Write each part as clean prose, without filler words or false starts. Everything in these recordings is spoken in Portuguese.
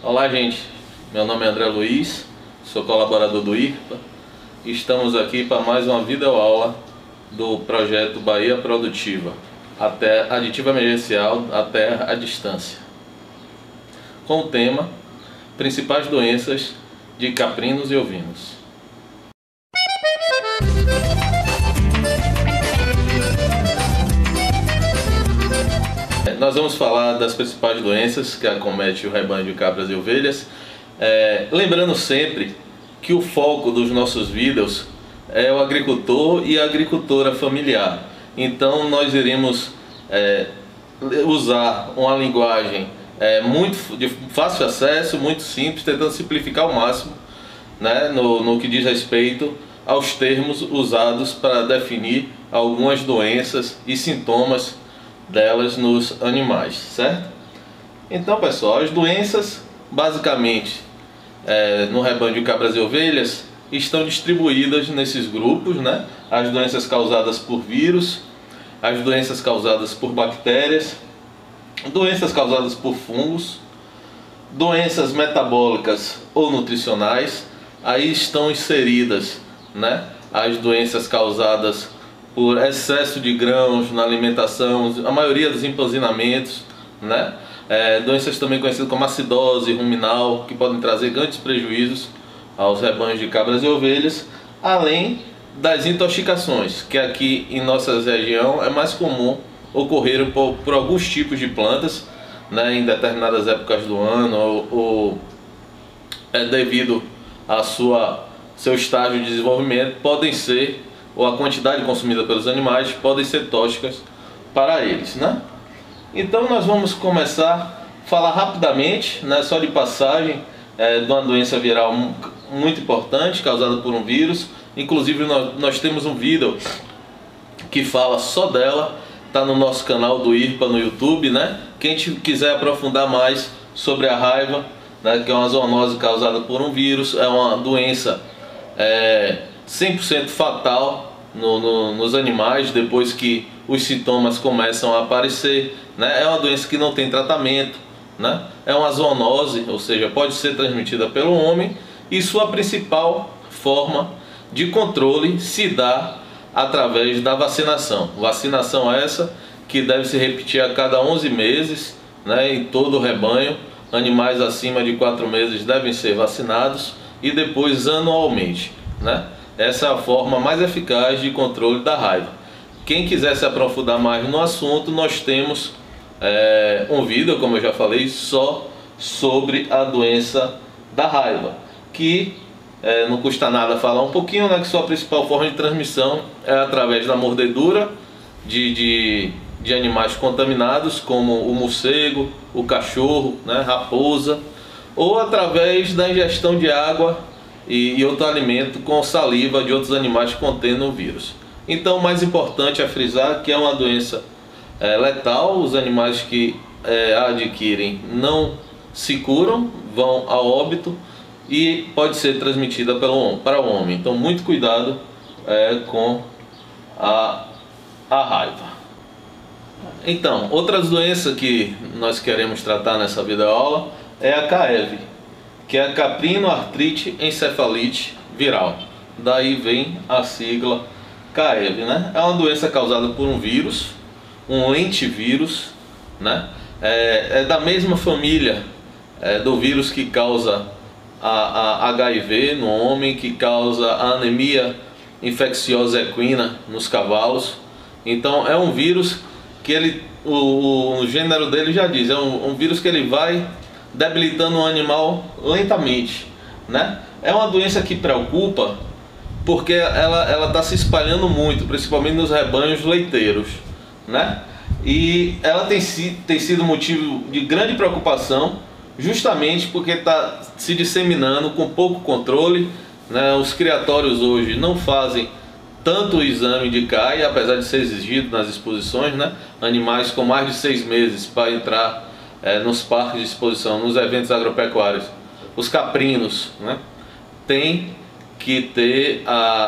Olá, gente. Meu nome é André Luiz, sou colaborador do IRPA e estamos aqui para mais uma videoaula do projeto Bahia Produtiva, aditiva emergencial à terra à distância, com o tema Principais doenças de caprinos e ovinos. Nós vamos falar das principais doenças que acometem o rebanho de cabras e ovelhas, lembrando sempre que o foco dos nossos vídeos é o agricultor e a agricultora familiar. Então nós iremos usar uma linguagem de fácil acesso, muito simples, tentando simplificar ao máximo, né, no que diz respeito aos termos usados para definir algumas doenças e sintomas delas nos animais, certo? Então, pessoal, as doenças basicamente no rebanho de cabras e ovelhas estão distribuídas nesses grupos, né? As doenças causadas por vírus, as doenças causadas por bactérias, doenças causadas por fungos, doenças metabólicas ou nutricionais. Aí estão inseridas, né, as doenças causadas por excesso de grãos na alimentação, a maioria dos empazinamentos, né? Doenças também conhecidas como acidose ruminal, que podem trazer grandes prejuízos aos rebanhos de cabras e ovelhas, além das intoxicações, que aqui em nossa região é mais comum ocorrer por alguns tipos de plantas, né, em determinadas épocas do ano, ou devido a seu estágio de desenvolvimento, podem ser, ou a quantidade consumida pelos animais, podem ser tóxicas para eles, né? Então nós vamos começar a falar rapidamente, né, só de passagem, de uma doença viral muito importante, causada por um vírus. Inclusive nós temos um vídeo que fala só dela, está no nosso canal do IRPA no YouTube, né? Quem quiser aprofundar mais sobre a raiva, né, que é uma zoonose causada por um vírus, é uma doença 100% fatal nos animais depois que os sintomas começam a aparecer, né? É uma doença que não tem tratamento, né? É uma zoonose, ou seja, pode ser transmitida pelo homem, e sua principal forma de controle se dá através da vacinação. Vacinação essa que deve se repetir a cada 11 meses, né, em todo o rebanho. Animais acima de 4 meses devem ser vacinados e depois anualmente, né? Essa é a forma mais eficaz de controle da raiva. Quem quiser se aprofundar mais no assunto, nós temos um vídeo, como eu já falei, só sobre a doença da raiva, que não custa nada falar um pouquinho, né, que sua principal forma de transmissão é através da mordedura de animais contaminados, como o morcego, o cachorro, né, raposa, ou através da ingestão de água e outro alimento com saliva de outros animais contendo o vírus. Então, o mais importante é frisar que é uma doença letal. Os animais que a adquirem não se curam, vão a óbito, e pode ser transmitida para o homem. Então, muito cuidado com a raiva. Então, outras doenças que nós queremos tratar nessa videoaula é a CAEV, que é a caprino-artrite encefalite viral. Daí vem a sigla CAEV, né? É uma doença causada por um vírus, um lentivírus, né? É da mesma família do vírus que causa a HIV no homem, que causa a anemia infecciosa equina nos cavalos. Então é um vírus que o gênero dele já diz, é um vírus que ele vai debilitando o animal lentamente, né? É uma doença que preocupa porque ela está se espalhando muito, principalmente nos rebanhos leiteiros, né? E ela tem sido motivo de grande preocupação, justamente porque está se disseminando com pouco controle, né? Os criatórios hoje não fazem tanto o exame de CAI, apesar de ser exigido nas exposições, né? Animais com mais de 6 meses para entrar nos parques de exposição, nos eventos agropecuários, os caprinos, né, tem que ter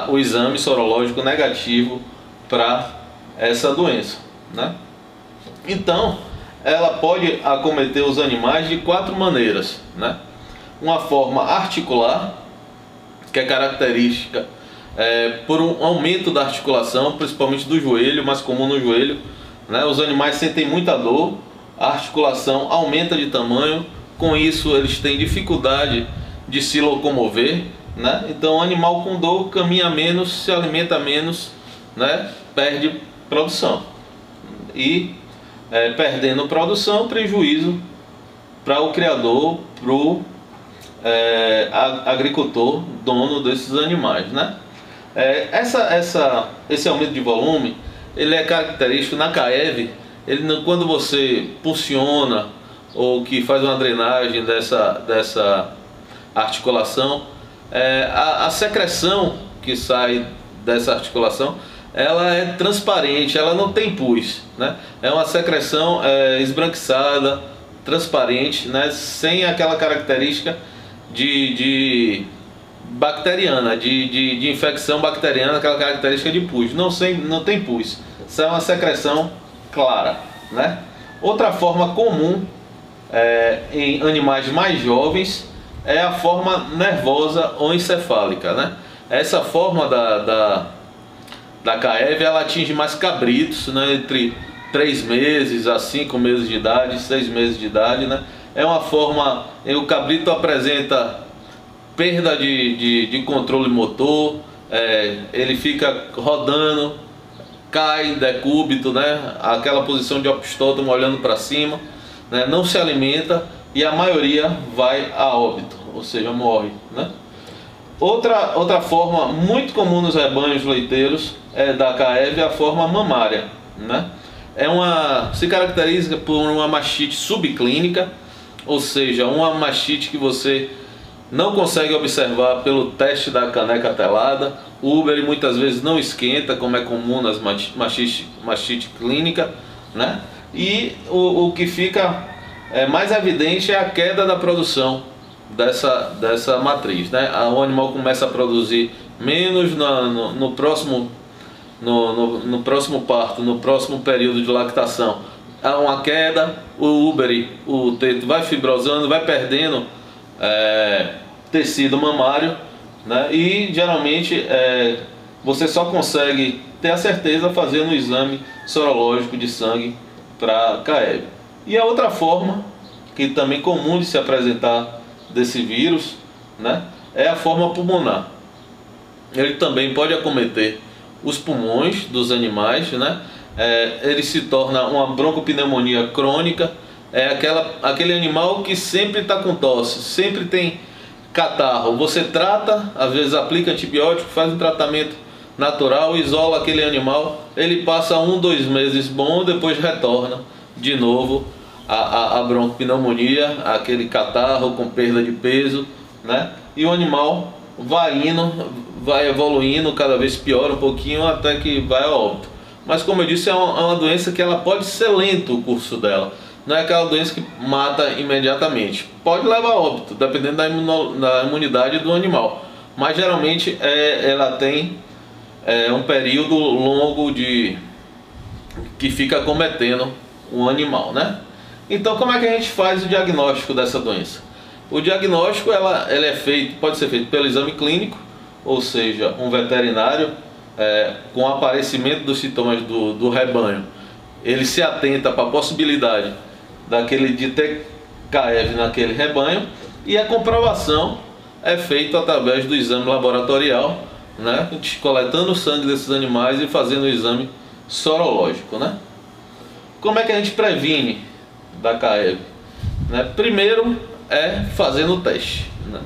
o exame sorológico negativo para essa doença, né? Então, ela pode acometer os animais de 4 maneiras, né? uma forma articular, que é característica por um aumento da articulação, principalmente do joelho, mais comum no joelho, né? Os animais sentem muita dor, a articulação aumenta de tamanho, com isso eles têm dificuldade de se locomover, né? Então o animal com dor caminha menos, se alimenta menos, né? Perde produção. E perdendo produção, prejuízo para o criador, para o agricultor, dono desses animais, né? Esse aumento de volume, ele é característico na CAEV. Quando você pulsiona ou que faz uma drenagem dessa articulação, a secreção que sai dessa articulação, ela é transparente, ela não tem pus, né? É uma secreção esbranquiçada, transparente, né? Sem aquela característica de bacteriana, de infecção bacteriana, aquela característica de pus. Não tem pus, isso é uma secreção clara, né? Outra forma comum em animais mais jovens é a forma nervosa ou encefálica, né? Essa forma da CAEV, ela atinge mais cabritos, né? Entre 3 meses a 5 meses de idade, 6 meses de idade, né? É uma forma, o cabrito apresenta perda de controle motor, ele fica rodando, cai decúbito, né? Aquela posição de opistótomo olhando para cima, né? Não se alimenta e a maioria vai a óbito, ou seja, morre, né? Outra forma muito comum nos rebanhos leiteiros da CAEV é a forma mamária, né? Se caracteriza por uma mastite subclínica, ou seja, uma mastite que você não consegue observar pelo teste da caneca telada. O úbere muitas vezes não esquenta, como é comum nas mastite clínica, né? E o que fica mais evidente é a queda da produção dessa matriz, né? O animal começa a produzir menos no próximo parto, no próximo período de lactação. Há uma queda, o úbere, o teto vai fibrosando, vai perdendo tecido mamário, né? E geralmente você só consegue ter a certeza fazendo um exame sorológico de sangue para CAEV. E a outra forma, que também é comum de se apresentar desse vírus, né, é a forma pulmonar. Ele também pode acometer os pulmões dos animais, né? Ele se torna uma broncopneumonia crônica. Aquele animal que sempre está com tosse, sempre tem catarro. Você trata, às vezes aplica antibiótico, faz um tratamento natural, isola aquele animal, ele passa 1, 2 meses bom, depois retorna de novo a broncopneumonia, aquele catarro com perda de peso, né? E o animal vai evoluindo, cada vez piora um pouquinho até que vai a óbito. Mas como eu disse, é uma doença que ela pode ser lento o curso dela. Não é aquela doença que mata imediatamente. Pode levar a óbito, dependendo da imunidade do animal. Mas geralmente ela tem um período longo que fica acometendo o animal, né? Então como é que a gente faz o diagnóstico dessa doença? O diagnóstico pode ser feito pelo exame clínico, ou seja, um veterinário com aparecimento dos sintomas do rebanho, ele se atenta para a possibilidade de ter CAEV naquele rebanho, e a comprovação é feita através do exame laboratorial, né? Coletando o sangue desses animais e fazendo o exame sorológico, né? Como é que a gente previne da CAEV? Né? Primeiro fazendo o teste, né?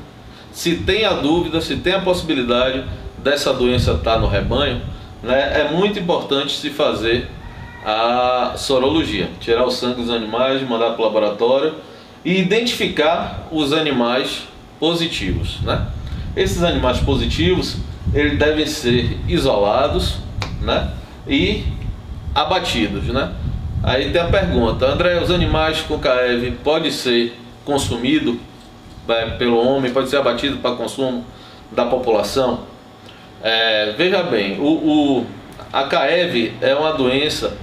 Se tem a dúvida, se tem a possibilidade dessa doença estar no rebanho, né, é muito importante se fazer a sorologia, tirar o sangue dos animais, mandar para o laboratório e identificar os animais positivos, né? Esses animais positivos, eles devem ser isolados, né, e abatidos, né? Aí tem a pergunta: André, os animais com CAEV pode ser consumido pelo homem, pode ser abatido para consumo da população? Veja bem, a CAEV é uma doença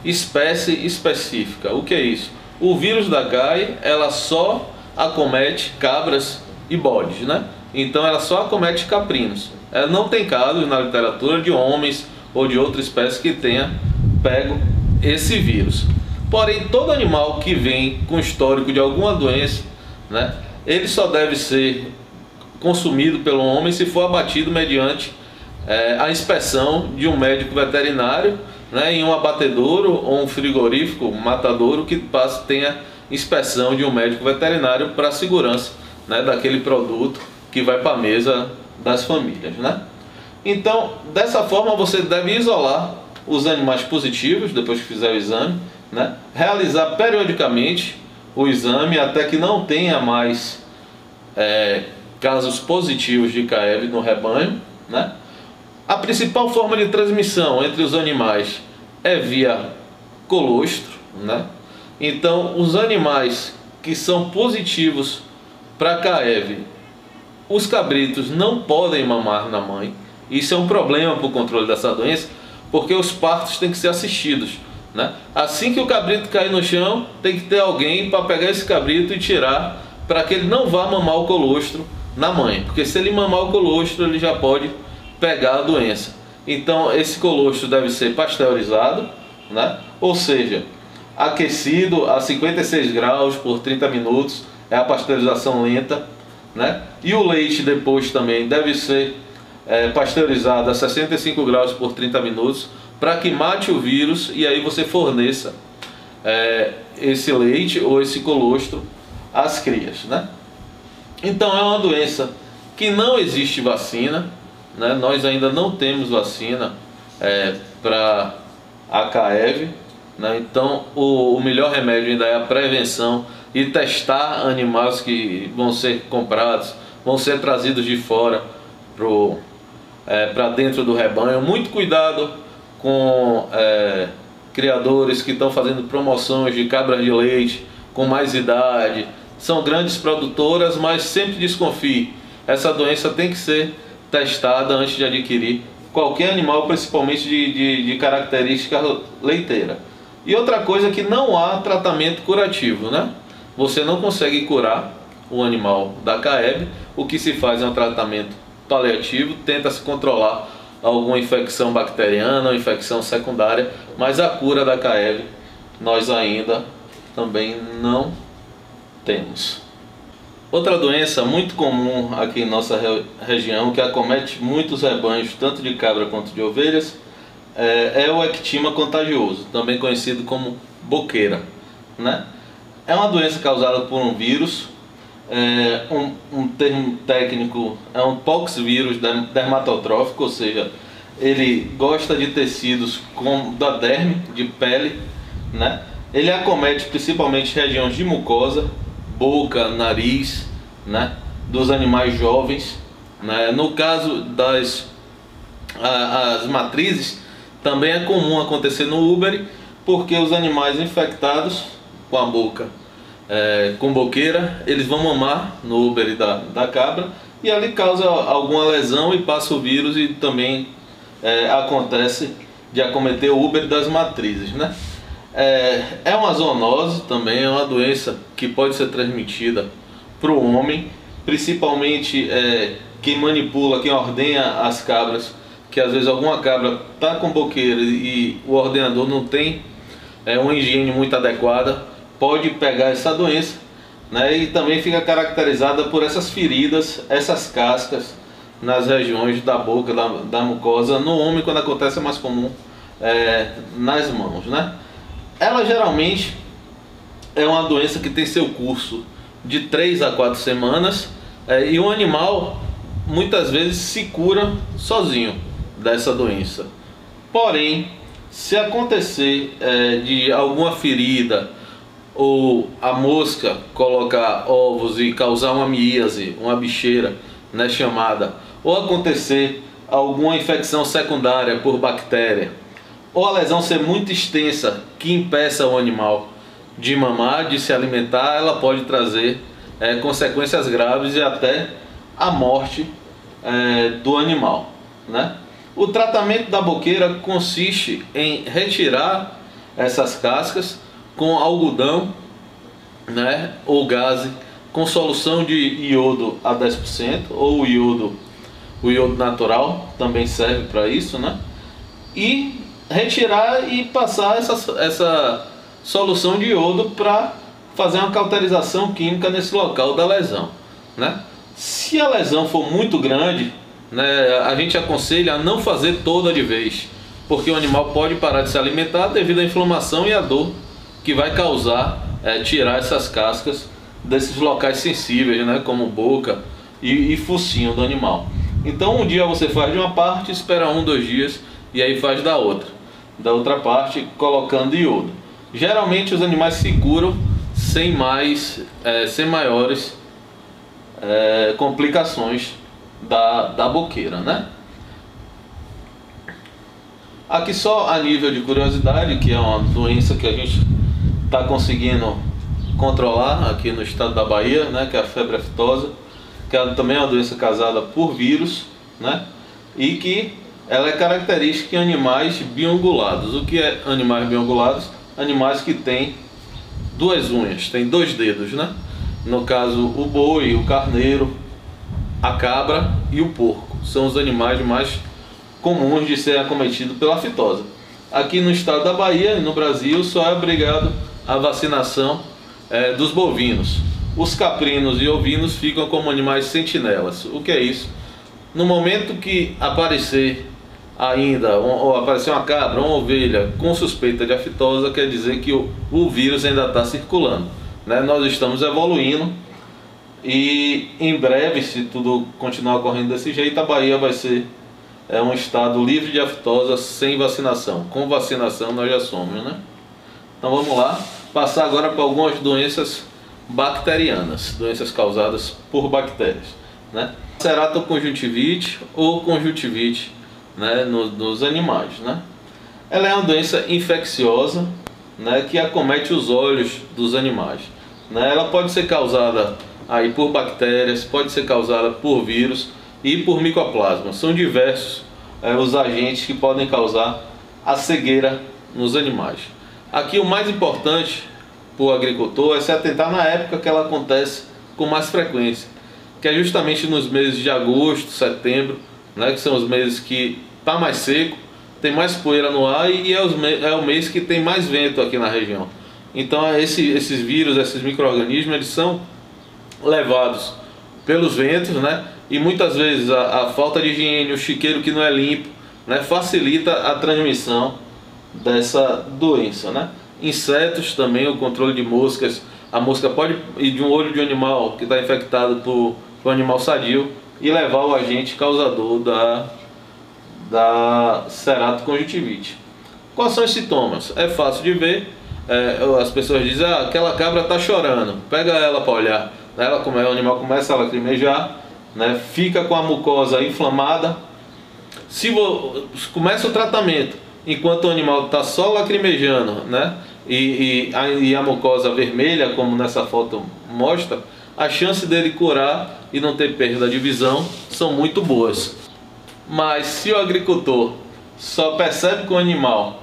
espécie específica. O que é isso? O vírus da GAI, ela só acomete cabras e bodes, né? Então ela só acomete caprinos. Ela não tem casos na literatura de homens ou de outra espécie que tenha pego esse vírus. Porém, todo animal que vem com histórico de alguma doença, né, ele só deve ser consumido pelo homem se for abatido mediante a inspeção de um médico veterinário, né, em um abatedouro ou um frigorífico, um matadouro que tenha inspeção de um médico veterinário para a segurança, né, daquele produto que vai para a mesa das famílias, né? Então, dessa forma você deve isolar os animais positivos depois que fizer o exame, né? Realizar periodicamente o exame até que não tenha mais casos positivos de CAEV no rebanho, né? A principal forma de transmissão entre os animais é via colostro, né? Então, os animais que são positivos para CAEV, os cabritos não podem mamar na mãe. Isso é um problema para o controle dessa doença, porque os partos têm que ser assistidos, né? Assim que o cabrito cair no chão, tem que ter alguém para pegar esse cabrito e tirar, para que ele não vá mamar o colostro na mãe, porque se ele mamar o colostro, ele já pode pegar a doença. Então esse colostro deve ser pasteurizado, né? Ou seja, aquecido a 56 graus por 30 minutos, é a pasteurização lenta, né? E o leite depois também deve ser pasteurizado a 65 graus por 30 minutos, para que mate o vírus e aí você forneça esse leite ou esse colostro às crias, né? Então é uma doença que não existe vacina, né? Nós ainda não temos vacina para a CAEV, né? Então o melhor remédio ainda é a prevenção e testar animais que vão ser comprados, vão ser trazidos de fora para dentro do rebanho. Muito cuidado com criadores que estão fazendo promoções de cabras de leite com mais idade. São grandes produtoras, mas sempre desconfie. Essa doença tem que ser testada antes de adquirir qualquer animal, principalmente de característica leiteira. E outra coisa é que não há tratamento curativo, né? Você não consegue curar o animal da CAEV. O que se faz é um tratamento paliativo, tenta-se controlar alguma infecção bacteriana ou infecção secundária, mas a cura da CAEV nós ainda também não temos. Outra doença muito comum aqui em nossa região, que acomete muitos rebanhos, tanto de cabra quanto de ovelhas, é o ectima contagioso, também conhecido como boqueira, né? É uma doença causada por um vírus, um termo técnico é um poxvírus dermatotrófico, ou seja, ele gosta de tecidos da derme, de pele, né? Ele acomete principalmente regiões de mucosa, boca, nariz, né, dos animais jovens, né? No caso as matrizes, também é comum acontecer no úbere, porque os animais infectados com a boca com boqueira, eles vão mamar no úbere da cabra e ali causa alguma lesão e passa o vírus, e também acontece de acometer o úbere das matrizes, né? É uma zoonose também, é uma doença que pode ser transmitida para o homem, principalmente quem manipula, quem ordenha as cabras, que às vezes alguma cabra está com boqueira e o ordenador não tem uma higiene muito adequada, pode pegar essa doença, né? E também fica caracterizada por essas feridas, essas cascas nas regiões da boca, da mucosa. No homem, quando acontece, é mais comum nas mãos, né? Ela geralmente é uma doença que tem seu curso de 3 a 4 semanas, e o animal muitas vezes se cura sozinho dessa doença. Porém, se acontecer de alguma ferida, ou a mosca colocar ovos e causar uma miíase, uma bicheira, né, chamada, ou acontecer alguma infecção secundária por bactéria, ou a lesão ser muito extensa que impeça o animal de mamar, de se alimentar, ela pode trazer consequências graves e até a morte do animal, né? O tratamento da boqueira consiste em retirar essas cascas com algodão, né, ou gaze com solução de iodo a 10% ou o iodo natural também serve para isso, né? E retirar e passar essa solução de iodo para fazer uma cauterização química nesse local da lesão, né? Se a lesão for muito grande, né, a gente aconselha a não fazer toda de vez, porque o animal pode parar de se alimentar devido à inflamação e à dor que vai causar tirar essas cascas desses locais sensíveis, né, como boca e focinho do animal. Então um dia você faz de uma parte, espera 1, 2 dias e aí faz da outra parte, colocando iodo. Geralmente os animais se curam sem maiores complicações da boqueira, né? Aqui só a nível de curiosidade, que é uma doença que a gente está conseguindo controlar aqui no estado da Bahia, né, que é a febre aftosa, que ela também é uma doença causada por vírus, né, e que ela é característica em animais biungulados. O que é animais biungulados? Animais que têm 2 unhas, têm 2 dedos, né? No caso, o boi, o carneiro, a cabra e o porco são os animais mais comuns de ser acometidos pela aftosa. Aqui no estado da Bahia e no Brasil só é obrigado a vacinação dos bovinos. Os caprinos e ovinos ficam como animais sentinelas. O que é isso? No momento que aparecer ou aparecer uma cabra, uma ovelha com suspeita de aftosa, quer dizer que o vírus ainda está circulando, né? Nós estamos evoluindo e em breve, se tudo continuar correndo desse jeito, a Bahia vai ser um estado livre de aftosa sem vacinação. Com vacinação nós já somos, né? Então vamos lá, passar agora para algumas doenças bacterianas, doenças causadas por bactérias, né? Ceratoconjuntivite ou conjuntivite, né, nos animais, né? Ela é uma doença infecciosa, né, que acomete os olhos dos animais, né? Ela pode ser causada aí por bactérias, pode ser causada por vírus e por micoplasma. São diversos os agentes que podem causar a cegueira nos animais. Aqui o mais importante para o agricultor é se atentar na época que ela acontece com mais frequência, que é justamente nos meses de agosto, setembro, né, que são os meses que está mais seco, tem mais poeira no ar e é o mês que tem mais vento aqui na região. Então esses vírus, esses micro-organismos, eles são levados pelos ventos, né? E muitas vezes a falta de higiene, o chiqueiro que não é limpo, né, facilita a transmissão dessa doença, né? Insetos também, o controle de moscas. A mosca pode ir de um olho de um animal que está infectado por um animal sadio e levar o agente causador da ceratoconjuntivite. Quais são os sintomas? É fácil de ver. As pessoas dizem, aquela cabra está chorando, pega ela para olhar. O animal começa a lacrimejar, né? Fica com a mucosa inflamada. Se começa o tratamento enquanto o animal está só lacrimejando, né? E a mucosa vermelha, como nessa foto mostra, a chance dele curar e não ter perda de visão são muito boas. Mas se o agricultor só percebe que o animal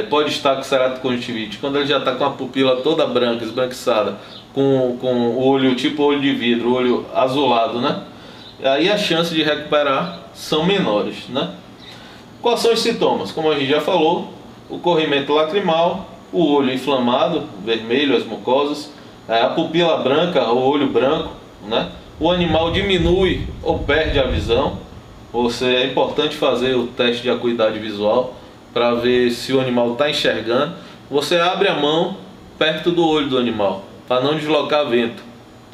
pode estar com ceratoconjuntivite quando ele já está com a pupila toda branca, esbranquiçada, com o olho tipo olho de vidro, olho azulado, né? Aí as chances de recuperar são menores, né? Quais são os sintomas? Como a gente já falou, o corrimento lacrimal, o olho inflamado, vermelho, as mucosas, a pupila branca, o olho branco, né? O animal diminui ou perde a visão. É importante fazer o teste de acuidade visual para ver se o animal está enxergando. Você abre a mão perto do olho do animal para não deslocar vento,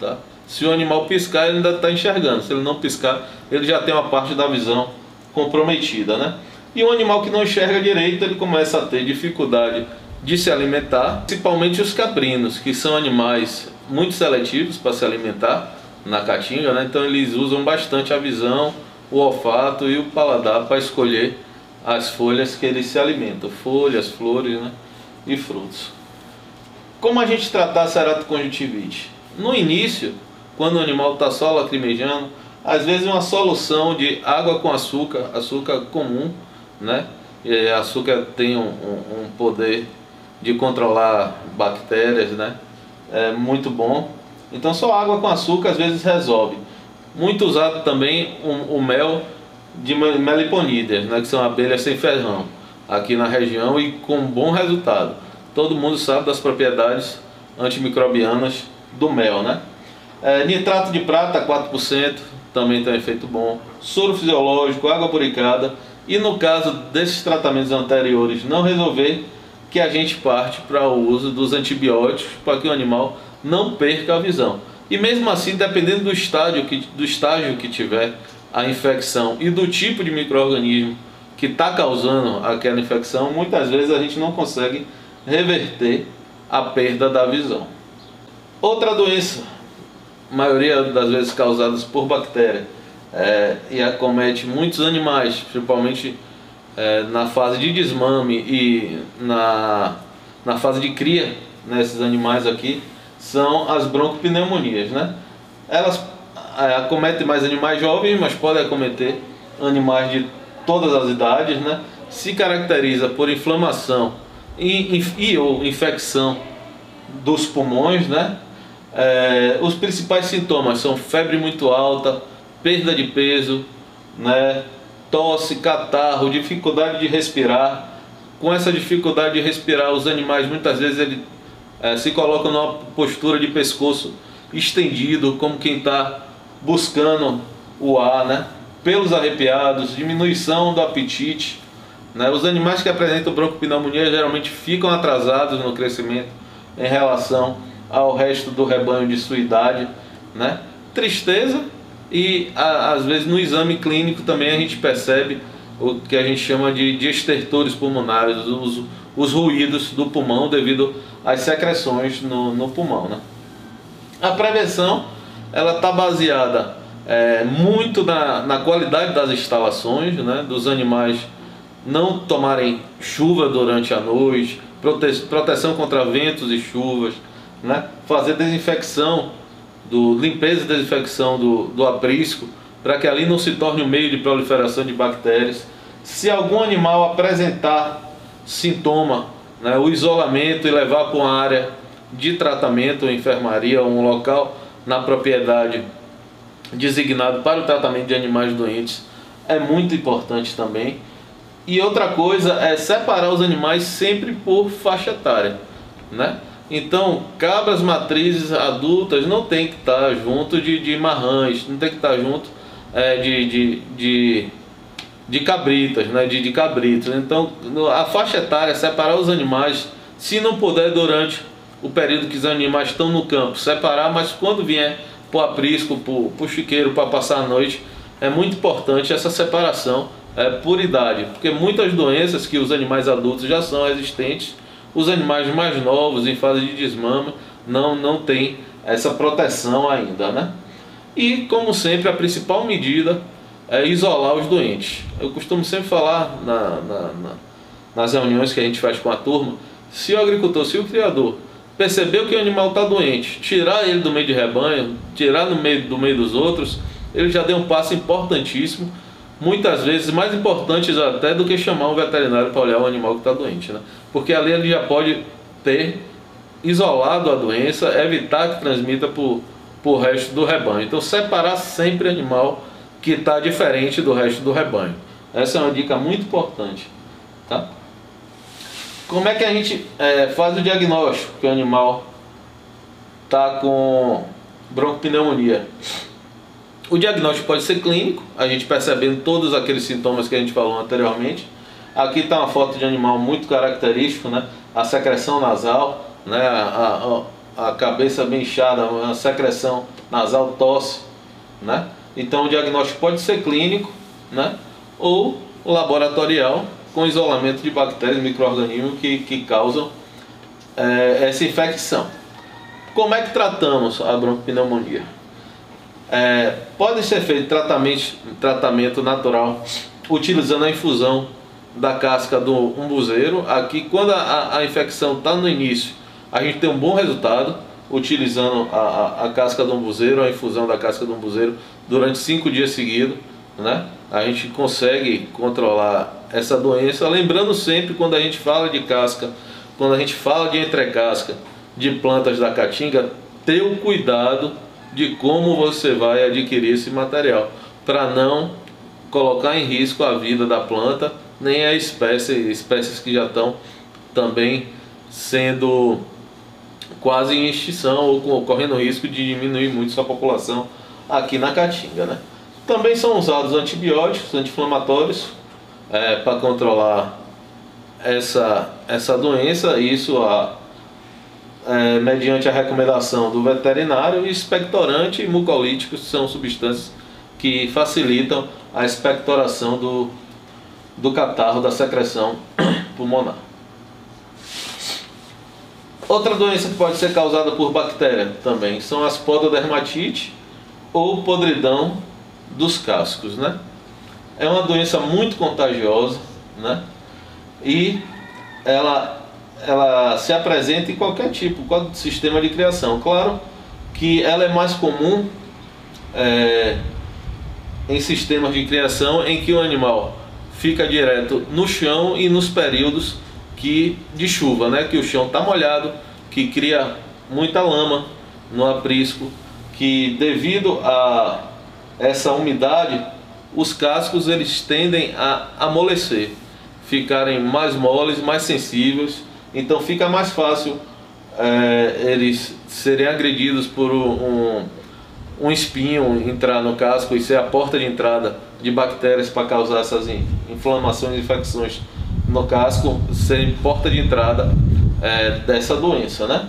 tá? Se o animal piscar, ele ainda está enxergando. Se ele não piscar, ele já tem uma parte da visão comprometida, né? E um animal que não enxerga direito, ele começa a ter dificuldade de se alimentar, principalmente os caprinos, que são animais muito seletivos para se alimentar na caatinga, né? Então eles usam bastante a visão, o olfato e o paladar para escolher as folhas que eles se alimentam, folhas, flores, né? E frutos. Como a gente tratar a ceratoconjuntivite? No início, quando o animal está só lacrimejando, às vezes uma solução de água com açúcar, açúcar comum, né? E açúcar tem um poder de controlar bactérias, né? É muito bom. Então só água com açúcar às vezes resolve. Muito usado também o mel de meliponídeas, né, que são abelhas sem ferrão, aqui na região, e com bom resultado. Todo mundo sabe das propriedades antimicrobianas do mel, né? Nitrato de prata 4% também tem um efeito bom. Soro fisiológico, água purificada. E no caso desses tratamentos anteriores não resolver, que a gente parte para o uso dos antibióticos para que o animal não perca a visão. E mesmo assim, dependendo do estágio que tiver a infecção e do tipo de micro-organismo que está causando aquela infecção, muitas vezes a gente não consegue reverter a perda da visão. Outra doença, maioria das vezes causadas por bactéria, e acomete muitos animais, principalmente na fase de desmame e na fase de cria, nesses animais aqui, são as broncopneumonias, né? Elas acometem mais animais jovens, mas podem acometer animais de todas as idades, né? Se caracteriza por inflamação ou infecção dos pulmões, né? Os principais sintomas são febre muito alta, perda de peso, né? Tosse, catarro, dificuldade de respirar. Com essa dificuldade de respirar, os animais muitas vezes se colocam numa postura de pescoço estendido, como quem está buscando o ar, né? Pelos arrepiados, diminuição do apetite, né? Os animais que apresentam broncopneumonia geralmente ficam atrasados no crescimento em relação ao resto do rebanho de sua idade, né? Tristeza, e às vezes no exame clínico também a gente percebe o que a gente chama de estertores pulmonares, os ruídos do pulmão devido às secreções no pulmão, né? A prevenção, ela está baseada muito na qualidade das instalações, né? Dos animais não tomarem chuva durante a noite, proteção contra ventos e chuvas, né? Fazer desinfecção, limpeza e desinfecção do aprisco, para que ali não se torne um meio de proliferação de bactérias. Se algum animal apresentar sintoma, né, o isolamento e levar para uma área de tratamento, enfermaria, ou um local na propriedade designado para o tratamento de animais doentes, é muito importante também. E outra coisa é separar os animais sempre por faixa etária, né? Então, cabras matrizes adultas não tem que estar junto de marrães, não tem que estar junto de cabritas, né? de cabritos. Então, a faixa etária é separar os animais, se não puder durante o período que os animais estão no campo, separar, mas quando vier para o aprisco, para o chiqueiro, para passar a noite, é muito importante essa separação por idade, porque muitas doenças que os animais adultos já são resistentes, os animais mais novos, em fase de desmame, não tem essa proteção ainda, né? E, como sempre, a principal medida é isolar os doentes. Eu costumo sempre falar nas reuniões que a gente faz com a turma, se o agricultor, se o criador percebeu que o animal está doente, tirar ele do meio de rebanho, tirar do meio dos outros, ele já deu um passo importantíssimo, muitas vezes mais importantes até do que chamar um veterinário para olhar o animal que está doente, né? Porque ali ele já pode ter isolado a doença, evitar que transmita para o resto do rebanho. Então, separar sempre animal que está diferente do resto do rebanho. Essa é uma dica muito importante, tá? Como é que a gente faz o diagnóstico que o animal está com broncopneumonia? O diagnóstico pode ser clínico, a gente percebendo todos aqueles sintomas que a gente falou anteriormente. Aqui está uma foto de animal muito característico, né? A secreção nasal, né? A cabeça bem inchada, a secreção nasal, tosse, né? Então o diagnóstico pode ser clínico, né? Ou laboratorial, com isolamento de bactérias e micro-organismos que causam essa infecção. Como é que tratamos a broncopneumonia? Pode ser feito tratamento natural utilizando a infusão da casca do umbuzeiro. Aqui, quando a infecção está no início, a gente tem um bom resultado utilizando a casca do umbuzeiro, a infusão da casca do umbuzeiro durante 5 dias seguidos, né? A gente consegue controlar essa doença. Lembrando sempre, quando a gente fala de casca, quando a gente fala de entrecasca de plantas da caatinga, ter o cuidado de como você vai adquirir esse material, para não colocar em risco a vida da planta, nem a espécies que já estão também sendo quase em extinção ou correndo risco de diminuir muito sua população aqui na Caatinga, né? Também são usados antibióticos, anti-inflamatórios, para controlar essa doença, isso mediante a recomendação do veterinário. E expectorante e mucolíticos são substâncias que facilitam a expectoração do catarro, da secreção pulmonar. Outra doença que pode ser causada por bactéria também são as pododermatite ou podridão dos cascos, né? É uma doença muito contagiosa, né? E ela se apresenta em qualquer tipo, qualquer sistema de criação. Claro que ela é mais comum em sistemas de criação em que o animal fica direto no chão e nos períodos de chuva, né? Que o chão está molhado, que cria muita lama no aprisco, que devido a essa umidade, os cascos eles tendem a amolecer, ficarem mais moles, mais sensíveis. Então fica mais fácil eles serem agredidos por um espinho entrar no casco e ser a porta de entrada de bactérias para causar essas inflamações e infecções no casco, serem porta de entrada dessa doença, né?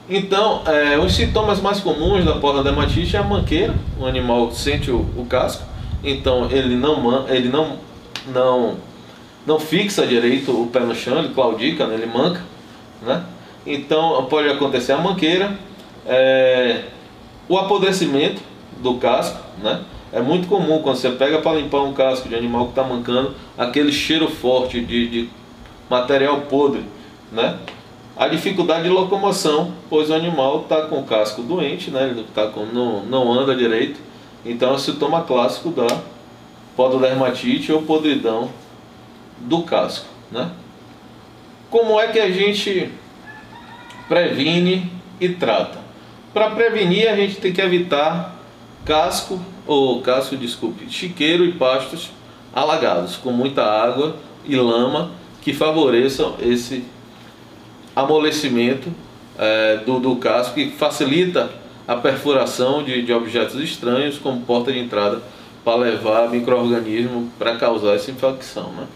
Então, os sintomas mais comuns da pododermatite é a manqueira. O animal sente o casco, então ele não fixa direito o pé no chão, ele claudica, né? Ele manca, né? Então pode acontecer a manqueira, o apodrecimento do casco, né? É muito comum quando você pega para limpar um casco de animal que está mancando, aquele cheiro forte de material podre, né? A dificuldade de locomoção, pois o animal está com o casco doente, né? Ele não anda direito. Então é o sintoma clássico da pododermatite ou podridão do casco, né? Como é que a gente previne e trata? Para prevenir, a gente tem que evitar chiqueiro e pastos alagados, com muita água e lama que favoreçam esse amolecimento do casco, que facilita a perfuração de objetos estranhos como porta de entrada para levar micro-organismo para causar essa infecção, né?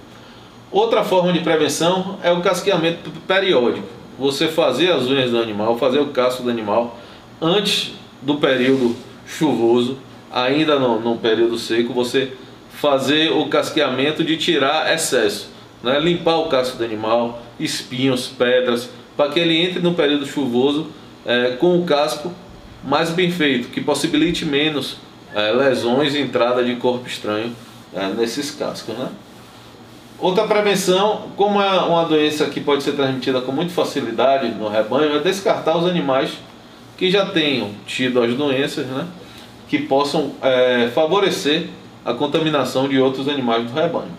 Outra forma de prevenção é o casqueamento periódico. Você fazer as unhas do animal, fazer o casco do animal antes do período chuvoso, ainda no período seco, você fazer o casqueamento de tirar excesso, né? Limpar o casco do animal, espinhos, pedras, para que ele entre no período chuvoso com o casco mais bem feito, que possibilite menos lesões e entrada de corpo estranho nesses cascos, né? Outra prevenção, como é uma doença que pode ser transmitida com muita facilidade no rebanho, é descartar os animais que já tenham tido as doenças, né? Que possam favorecer a contaminação de outros animais do rebanho.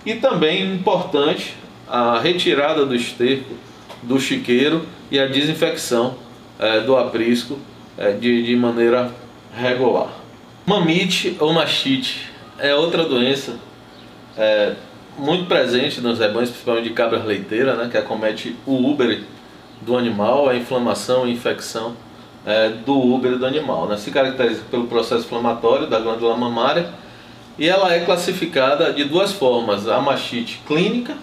E também importante a retirada do esterco do chiqueiro e a desinfecção do aprisco de maneira regular. Mamite ou mastite é outra doença muito presente nos rebanhos, principalmente de cabras leiteiras, né, que acomete o úbere do animal, a inflamação e infecção do úbere do animal, né? Se caracteriza pelo processo inflamatório da glândula mamária, e ela é classificada de duas formas: a mastite clínica,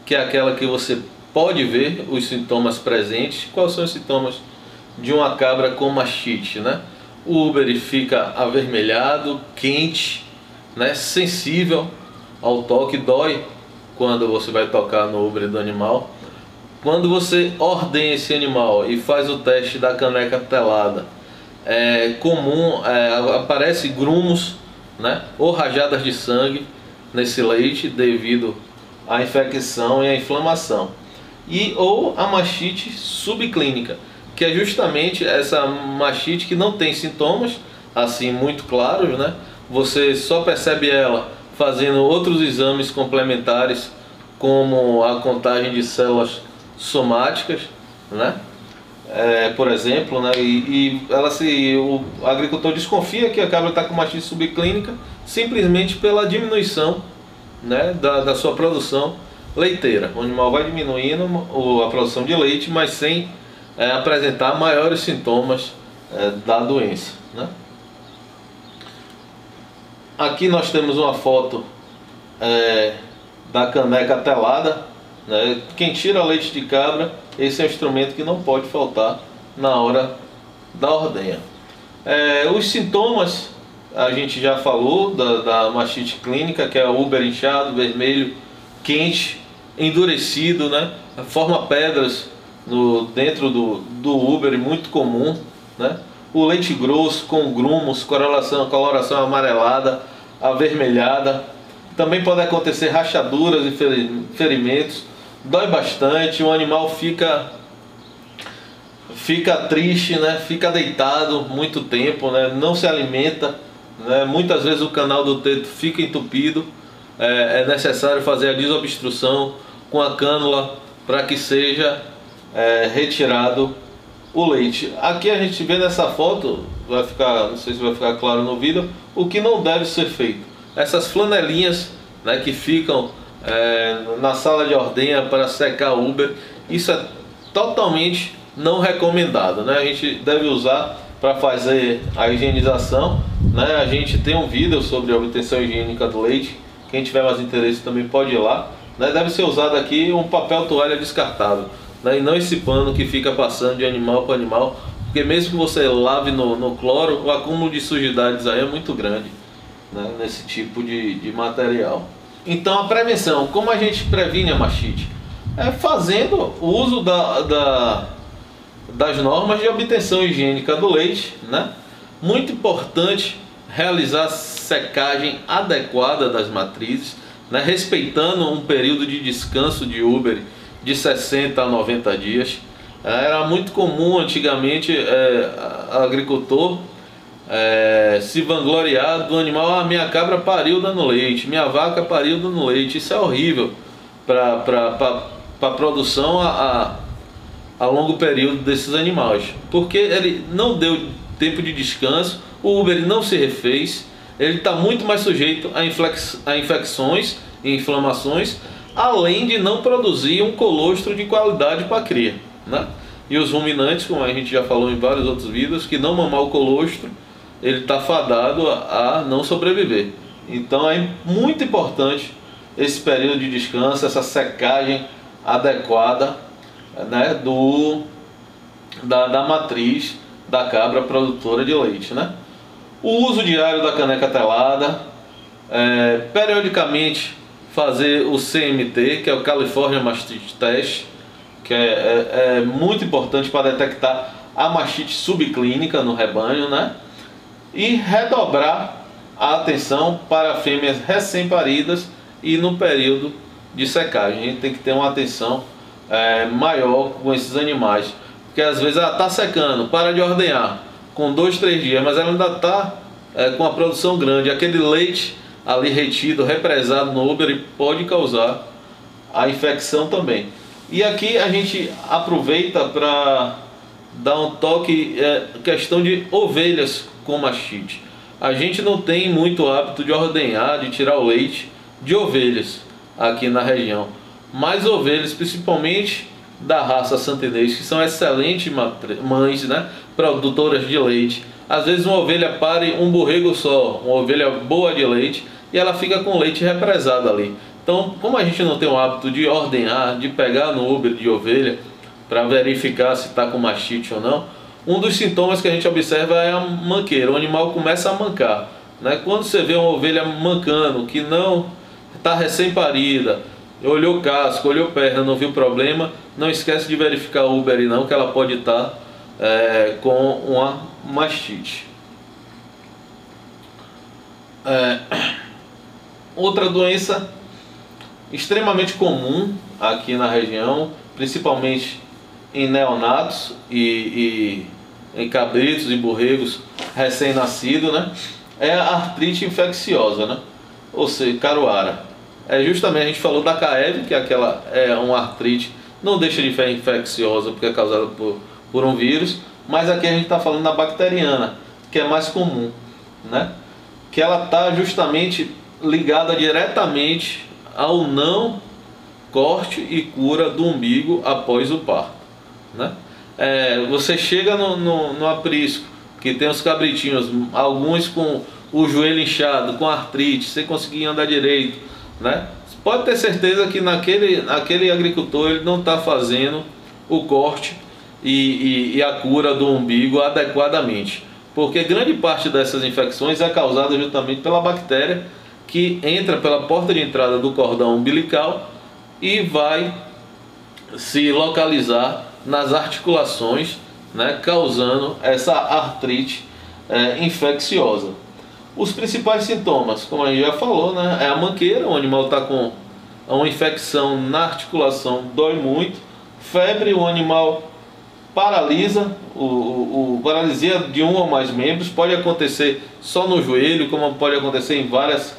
que é aquela que você pode ver os sintomas presentes. Quais são os sintomas de uma cabra com mastite, né? O úbere fica avermelhado, quente, né? Sensível ao toque, dói quando você vai tocar no úbere do animal. Quando você ordenha esse animal e faz o teste da caneca telada, é comum, aparece grumos, né? Ou rajadas de sangue nesse leite devido à infecção e à inflamação. Ou a mastite subclínica, que é justamente essa mastite que não tem sintomas assim muito claros, né? Você só percebe ela fazendo outros exames complementares, como a contagem de células somáticas, né? por exemplo, né? O agricultor desconfia que a cabra está com mastite subclínica simplesmente pela diminuição, né, da sua produção leiteira. O animal vai diminuindo a produção de leite, mas sem apresentar maiores sintomas da doença, né? Aqui nós temos uma foto da caneca telada, né? Quem tira leite de cabra, esse é um instrumento que não pode faltar na hora da ordenha. Os sintomas, a gente já falou da mastite clínica, que é o úbero inchado, vermelho, quente, endurecido, né? Forma pedras dentro do úbero, muito comum, né? O leite grosso com grumos, coloração amarelada, avermelhada. Também pode acontecer rachaduras e ferimentos. Dói bastante, o animal fica triste, né? Fica deitado muito tempo, né? Não se alimenta, né? Muitas vezes o canal do teto fica entupido. É necessário fazer a desobstrução com a cânula para que seja retirado o leite. Aqui a gente vê nessa foto, não sei se vai ficar claro no vídeo, o que não deve ser feito. Essas flanelinhas, né, que ficam na sala de ordenha para secar o úbero, isso é totalmente não recomendado, né? A gente deve usar para fazer a higienização, né? A gente tem um vídeo sobre a obtenção higiênica do leite. Quem tiver mais interesse também pode ir lá, né? Deve ser usado aqui um papel toalha descartável, né? E não esse pano que fica passando de animal para animal, porque mesmo que você lave no cloro, o acúmulo de sujidades aí é muito grande, né? Nesse tipo de material. Então a prevenção, como a gente previne a mastite? Fazendo o uso das normas de obtenção higiênica do leite, né? Muito importante realizar secagem adequada das matrizes, né? Respeitando um período de descanso de úbere de 60 a 90 dias. Era muito comum antigamente agricultor se vangloriar do animal. Minha cabra pariu dando leite, minha vaca pariu dando leite. Isso é horrível para a produção a longo período desses animais, porque ele não deu tempo de descanso, o úbere não se refez, ele está muito mais sujeito a infecções e inflamações, além de não produzir um colostro de qualidade para a cria, né? E os ruminantes, como a gente já falou em vários outros vídeos, que não mamar o colostro, ele está fadado a não sobreviver. Então é muito importante esse período de descanso, essa secagem adequada, né, da matriz da cabra produtora de leite, né? O uso diário da caneca telada, periodicamente fazer o CMT, que é o California Mastite Test, que é muito importante para detectar a mastite subclínica no rebanho, né? E redobrar a atenção para fêmeas recém-paridas e no período de secagem. A gente tem que ter uma atenção maior com esses animais, porque às vezes ela está secando, para de ordenhar com 2, 3 dias, mas ela ainda está com a produção grande. Aquele leite ali retido, represado no úbere, pode causar a infecção também. E aqui a gente aproveita para dar um toque, questão de ovelhas com mastite. A gente não tem muito hábito de ordenhar, de tirar o leite de ovelhas aqui na região, mas ovelhas, principalmente da raça santenês, que são excelentes mães, né, produtoras de leite. Às vezes uma ovelha pare um borrego só, uma ovelha boa de leite, e ela fica com leite represado ali. Então, como a gente não tem o hábito de ordenhar, de pegar no úbere de ovelha para verificar se está com mastite ou não, um dos sintomas que a gente observa é a manqueira. O animal começa a mancar, né? Quando você vê uma ovelha mancando, que não está recém-parida, olhou casco, olhou perna, não viu problema, não esquece de verificar o úbere não, que ela pode estar com uma mastite. Outra doença extremamente comum aqui na região, principalmente em neonatos e em cabritos e borregos recém-nascidos, né? É a artrite infecciosa, né? Ou seja, caruara. Justamente a gente falou da CAEV, que é uma artrite, não deixa de ser infecciosa porque é causada por um vírus, mas aqui a gente está falando da bacteriana, que é mais comum, né? Que ela está justamente ligada diretamente ao não corte e cura do umbigo após o parto, né? Você chega no aprisco, que tem os cabritinhos, alguns com o joelho inchado, com artrite, sem conseguir andar direito, né? Pode ter certeza que aquele agricultor ele não está fazendo o corte e a cura do umbigo adequadamente, porque grande parte dessas infecções é causada justamente pela bactéria que entra pela porta de entrada do cordão umbilical e vai se localizar nas articulações, né, causando essa artrite infecciosa. Os principais sintomas, como a gente já falou, né, é a manqueira, o animal está com uma infecção na articulação, dói muito, febre, o animal paralisa, paralisia de um ou mais membros, pode acontecer só no joelho, como pode acontecer em várias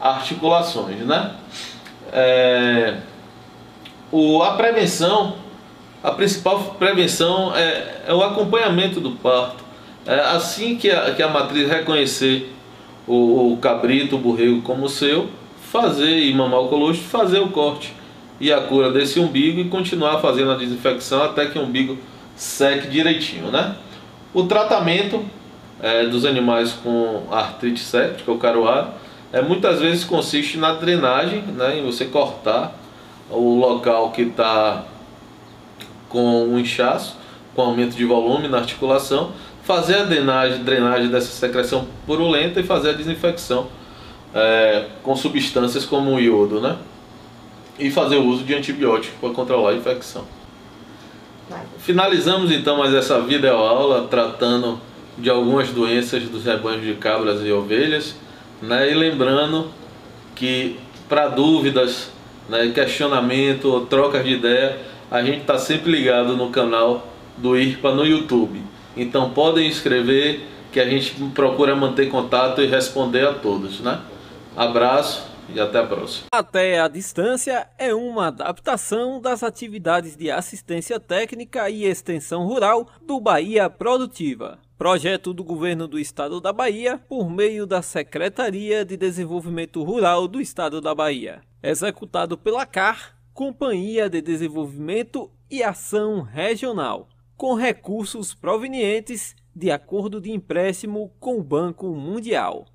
articulações, né? A prevenção, a principal prevenção é o acompanhamento do parto. Assim que a matriz reconhecer o cabrito, o borrego como seu, fazer e mamar o colostro, fazer o corte e a cura desse umbigo e continuar fazendo a desinfecção até que o umbigo seque direitinho, né? O tratamento dos animais com artrite séptica, o caroaro, muitas vezes consiste na drenagem, né, em você cortar o local que está com um inchaço, com aumento de volume na articulação, fazer a drenagem dessa secreção purulenta e fazer a desinfecção com substâncias como o iodo, né? E fazer o uso de antibióticos para controlar a infecção. Finalizamos então mais essa videoaula tratando de algumas doenças dos rebanhos de cabras e ovelhas, né? E lembrando que para dúvidas, né, questionamento ou trocas de ideia, a gente está sempre ligado no canal do IRPA no YouTube. Então podem escrever que a gente procura manter contato e responder a todos, né? Abraço e até a próxima. Até a Distância é uma adaptação das atividades de assistência técnica e extensão rural do Bahia Produtiva. Projeto do Governo do Estado da Bahia por meio da Secretaria de Desenvolvimento Rural do Estado da Bahia. Executado pela CAR, Companhia de Desenvolvimento e Ação Regional, com recursos provenientes de acordo de empréstimo com o Banco Mundial.